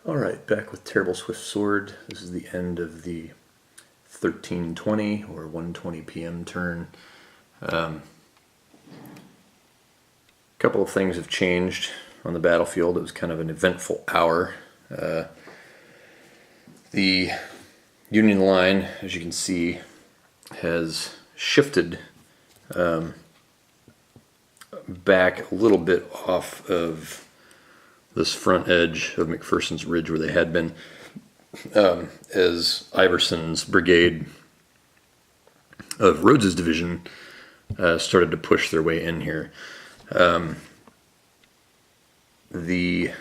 Alright, back with Terrible Swift Sword. This is the end of the 13:20 or 1:20 p.m. turn. A couple of things have changed on the battlefield. It was kind of an eventful hour. The Union line, as you can see, has shifted back a little bit off of this front edge of McPherson's Ridge where they had been, as Iverson's brigade of Rhodes's division started to push their way in here. And you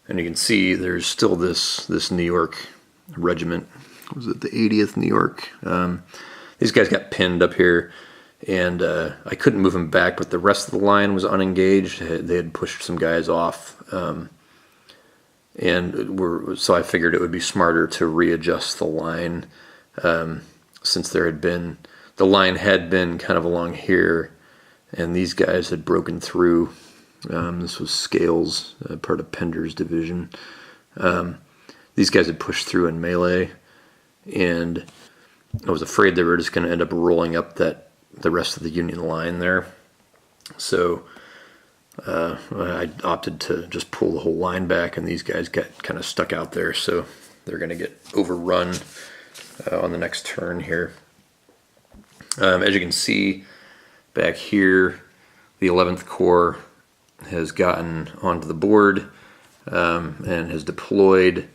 can see there's still this New York regiment. Was it the 80th New York? These guys got pinned up here, and I couldn't move them back, but the rest of the line was unengaged. They had pushed some guys off, so I figured it would be smarter to readjust the line, since the line had been kind of along here, and these guys had broken through. This was Scales, part of Pender's division. These guys had pushed through in melee, and I was afraid they were just going to end up rolling up the rest of the Union line there. So I opted to just pull the whole line back, and these guys got kind of stuck out there, so they're going to get overrun on the next turn here. As you can see back here, the 11th Corps has gotten onto the board and has deployed.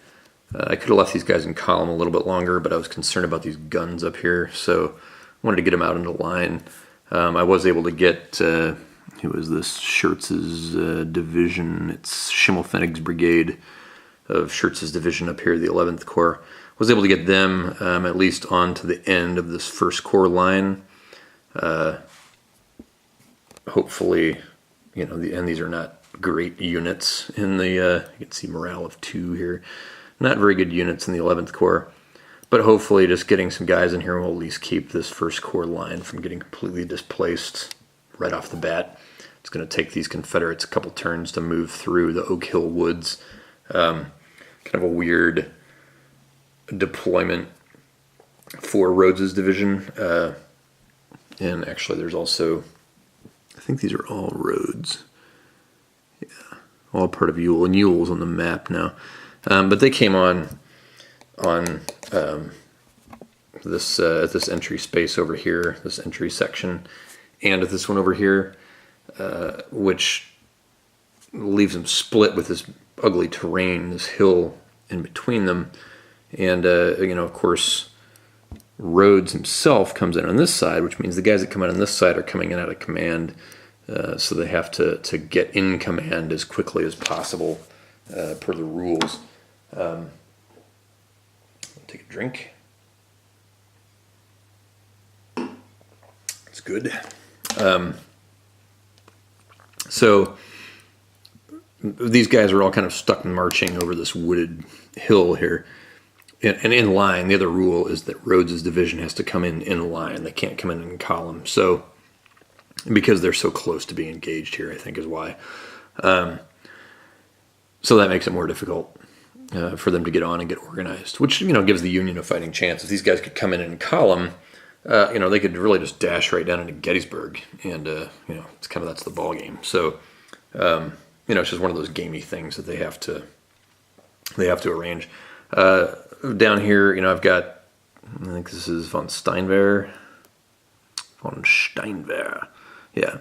I could have left these guys in column a little bit longer, but I was concerned about these guns up here, so I wanted to get them out into line. I was able to get, who was this, Schurz's division. It's Schimmelpfennig's brigade of Schurz's division up here, the 11th Corps. Was able to get them at least onto the end of this 1st Corps line. Hopefully, and these are not great units in the, you can see morale of 2 here. Not very good units in the 11th Corps. But hopefully just getting some guys in here will at least keep this 1st Corps line from getting completely displaced right off the bat. It's going to take these Confederates a couple turns to move through the Oak Hill Woods. Kind of a weird deployment for Rhodes's division. And actually there's also, I think these are all Rhodes. Yeah, all part of Ewell. And Ewell's on the map now. But they came on this entry space over here, this entry section, and at this one over here, which leaves them split with this ugly terrain, this hill in between them. And of course, Rhodes himself comes in on this side, which means the guys that come in on this side are coming in out of command, so they have to get in command as quickly as possible per the rules. Take a drink. It's good. So these guys are all kind of stuck marching over this wooded hill here. And in line, the other rule is that Rhodes's division has to come in line. They can't come in column. So because they're so close to being engaged here, I think is why. So that makes it more difficult for them to get on and get organized, which gives the Union a fighting chance. If these guys could come in column, they could really just dash right down into Gettysburg, and it's kind of that's the ball game. So it's just one of those gamey things that they have to arrange. Down here, I've got, I think this is von Steinwehr, yeah,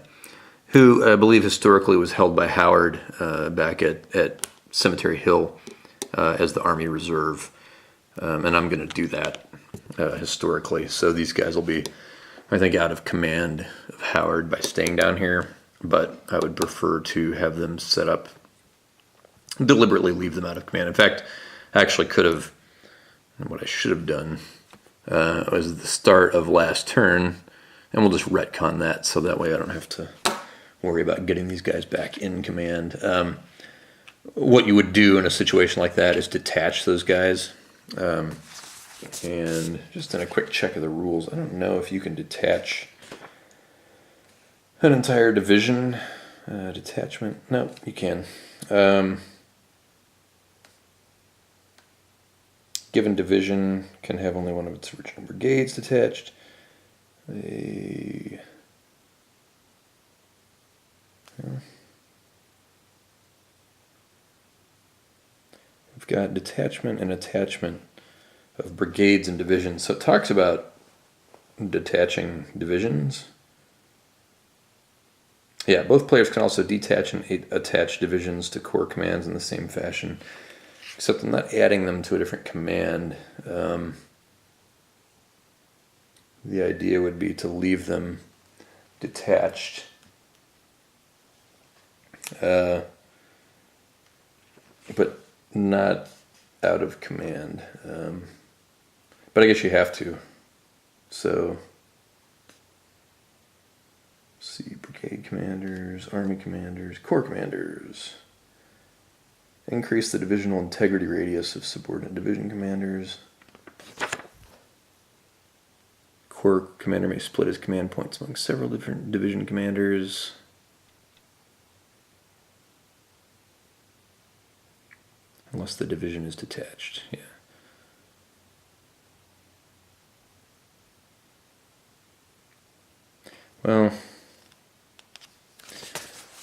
who I believe historically was held by Howard back at Cemetery Hill. As the Army Reserve, and I'm going to do that historically. So these guys will be, I think, out of command of Howard by staying down here, but I would prefer to have them set up, deliberately leave them out of command. In fact, I actually could have, what I should have done was the start of last turn, and we'll just retcon that so that way I don't have to worry about getting these guys back in command. What you would do in a situation like that is detach those guys. And just in a quick check of the rules, I don't know if you can detach an entire division. Detachment, no, you can. given division can have only one of its original brigades detached. We've got detachment and attachment of brigades and divisions. So it talks about detaching divisions. Yeah, both players can also detach and attach divisions to corps commands in the same fashion, except I'm not adding them to a different command. The idea would be to leave them detached. But not out of command. But I guess you have to. So, see, brigade commanders, army commanders, corps commanders. Increase the divisional integrity radius of subordinate division commanders. Corps commander may split his command points among several different division commanders. Unless the division is detached, yeah. Well,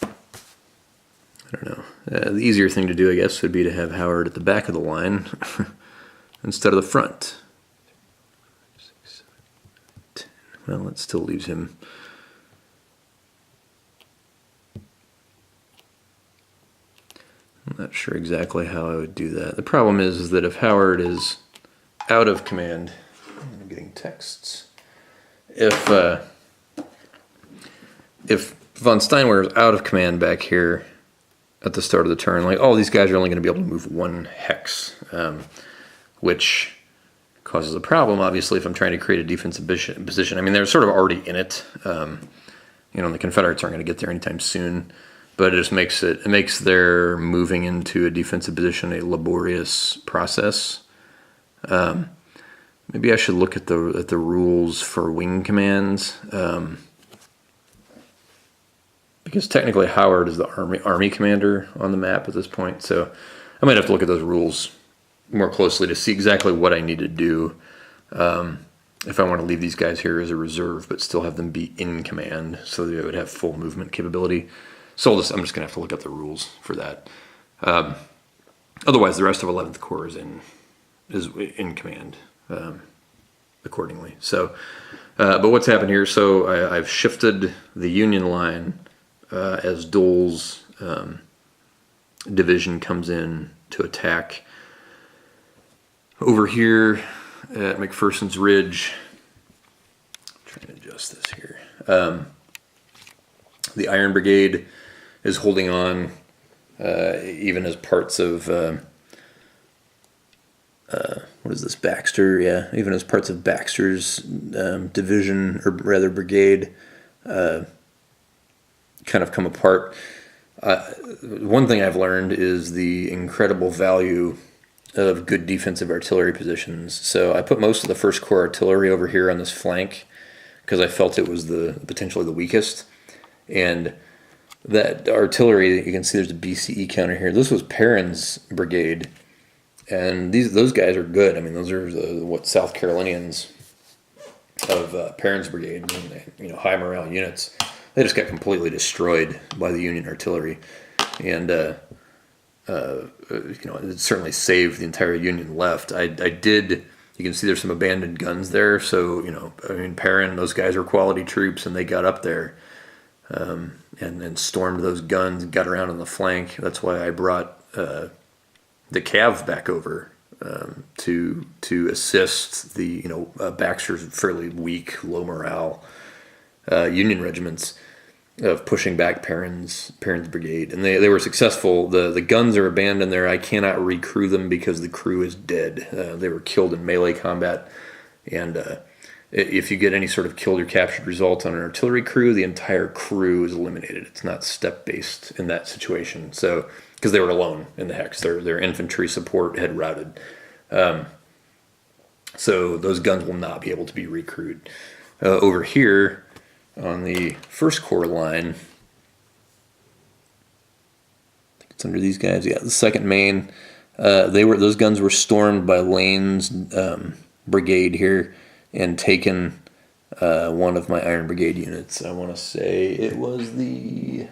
I don't know. The easier thing to do, I guess, would be to have Howard at the back of the line instead of the front. 5, 6, 7, 10. Well, that still leaves him. I'm not sure exactly how I would do that. The problem is that if Howard is out of command, I'm getting texts. If von Steinwehr is out of command back here at the start of the turn, like, oh, these guys are only going to be able to move one hex, which causes a problem, obviously, if I'm trying to create a defensive position. I mean, they're sort of already in it. The Confederates aren't going to get there anytime soon, but it just makes their moving into a defensive position a laborious process. Maybe I should look at the rules for wing commands. Because technically Howard is the army commander on the map at this point, so I might have to look at those rules more closely to see exactly what I need to do if I want to leave these guys here as a reserve but still have them be in command so they would have full movement capability. So I'm just going to have to look up the rules for that. Otherwise, the rest of 11th Corps is in command accordingly. So, but what's happened here? So I've shifted the Union line as Dole's division comes in to attack. Over here at McPherson's Ridge, I'm trying to adjust this here. The Iron Brigade is holding on, even as parts of what is this, Baxter? Yeah, even as parts of Baxter's division, or rather brigade, kind of come apart. One thing I've learned is the incredible value of good defensive artillery positions. So I put most of the First Corps artillery over here on this flank because I felt it was potentially the weakest. And that artillery, you can see there's a BCE counter here. This was Perrin's brigade, and those guys are good. I mean, those are the South Carolinians of Perrin's brigade, high morale units. They just got completely destroyed by the Union artillery, and it certainly saved the entire Union left. I did. You can see there's some abandoned guns there. So Perrin, those guys are quality troops, and they got up there and stormed those guns, got around on the flank. That's why I brought the Cav back over to assist the Baxter's fairly weak, low morale Union regiments of pushing back Perrin's brigade, and they were successful. The guns are abandoned there. I cannot recrew them because the crew is dead. They were killed in melee combat, and if you get any sort of killed or captured result on an artillery crew, the entire crew is eliminated. It's not step based in that situation. So because they were alone in the hex, their infantry support had routed. So those guns will not be able to be recruited. Over here on the First Corps line, I think it's under these guys. Yeah, the Second Maine. Those guns were stormed by Lane's brigade here and taken one of my Iron Brigade units. I want to say it was the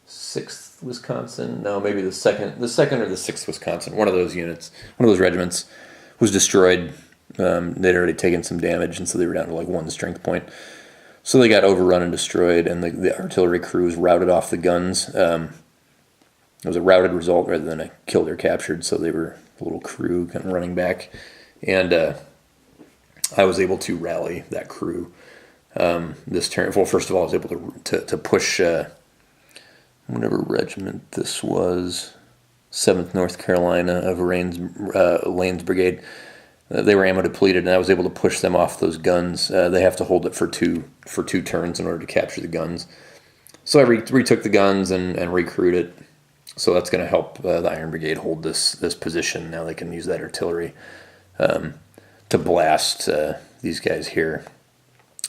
6th Wisconsin. No, maybe the second or the 6th Wisconsin. One of those units, one of those regiments, was destroyed. They'd already taken some damage, and so they were down to like 1 strength point. So they got overrun and destroyed, and the artillery crews routed off the guns. It was a routed result rather than a killed or captured, so they were a little crew kind of running back. And I was able to rally that crew this turn. Well, first of all, I was able to push whatever regiment this was, 7th North Carolina of Lane's brigade. They were ammo depleted, and I was able to push them off those guns. They have to hold it for two turns in order to capture the guns. So I retook the guns and recruited it. So that's going to help the Iron Brigade hold this position. Now they can use that artillery to blast these guys here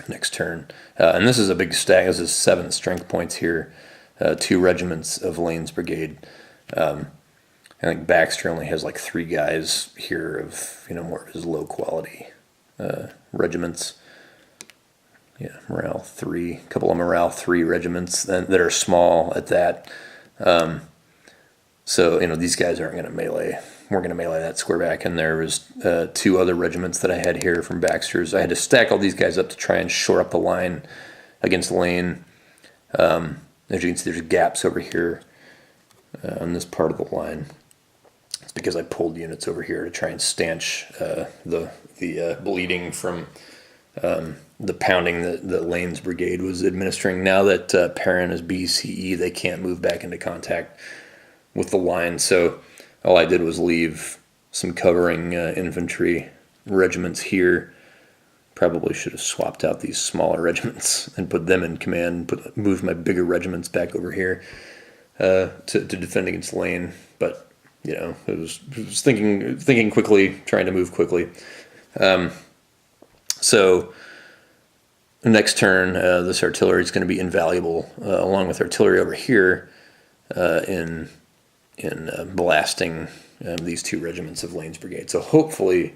next turn. And this is a big stack. This is 7 strength points here. 2 regiments of Lane's brigade. I think Baxter only has like 3 guys here of more of his low quality regiments. Yeah, morale 3, a couple of morale 3 regiments that are small at that. So these guys aren't going to melee. We're going to melee that square back. And there was 2 other regiments that I had here from Baxter's. I had to stack all these guys up to try and shore up the line against Lane. As you can see, there's gaps over here on this part of the line. It's because I pulled units over here to try and stanch the bleeding from the pounding that Lane's brigade was administering. Now that Perrin is BCE, they can't move back into contact with the line. So all I did was leave some covering infantry regiments here. Probably should have swapped out these smaller regiments and put them in command. Moved my bigger regiments back over here to defend against Lane. But it was thinking quickly, trying to move quickly. So next turn, this artillery is going to be invaluable, along with artillery over here, in blasting these 2 regiments of Lane's brigade. So hopefully,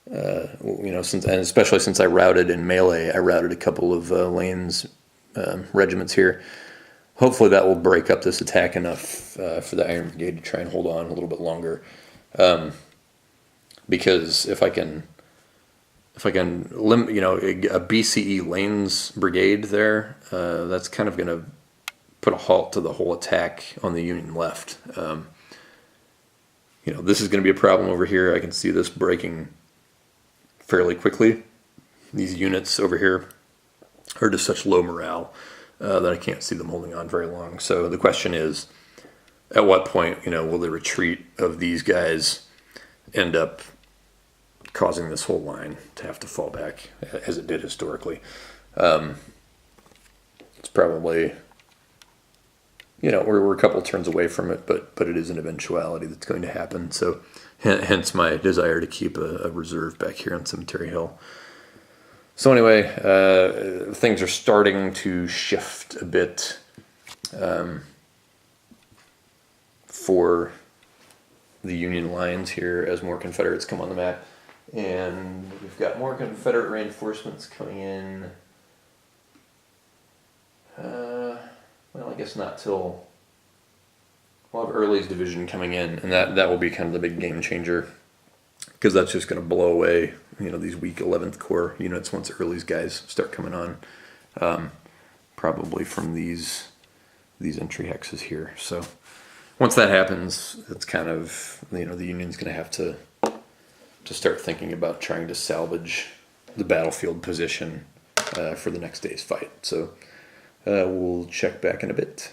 especially since I routed in melee, I routed a couple of Lane's regiments here. Hopefully that will break up this attack enough for the Iron Brigade to try and hold on a little bit longer. Because if I can limit, a BCE Lane's brigade there, that's kind of going to put a halt to the whole attack on the Union left. This is going to be a problem over here. I can see this breaking fairly quickly. These units over here are just such low morale that I can't see them holding on very long. So the question is, at what point, will the retreat of these guys end up causing this whole line to have to fall back, as it did historically? It's probably, we're a couple turns away from it, but it is an eventuality that's going to happen. So hence my desire to keep a reserve back here on Cemetery Hill. So anyway, things are starting to shift a bit for the Union lines here as more Confederates come on the map. And we've got more Confederate reinforcements coming in. Well, I guess not till... We'll have Early's division coming in, and that will be kind of the big game changer, because that's just going to blow away, these weak 11th Corps units once Early's guys start coming on, probably from these entry hexes here. So once that happens, it's kind of, the Union's going to have to start thinking about trying to salvage the battlefield position for the next day's fight. So we'll check back in a bit.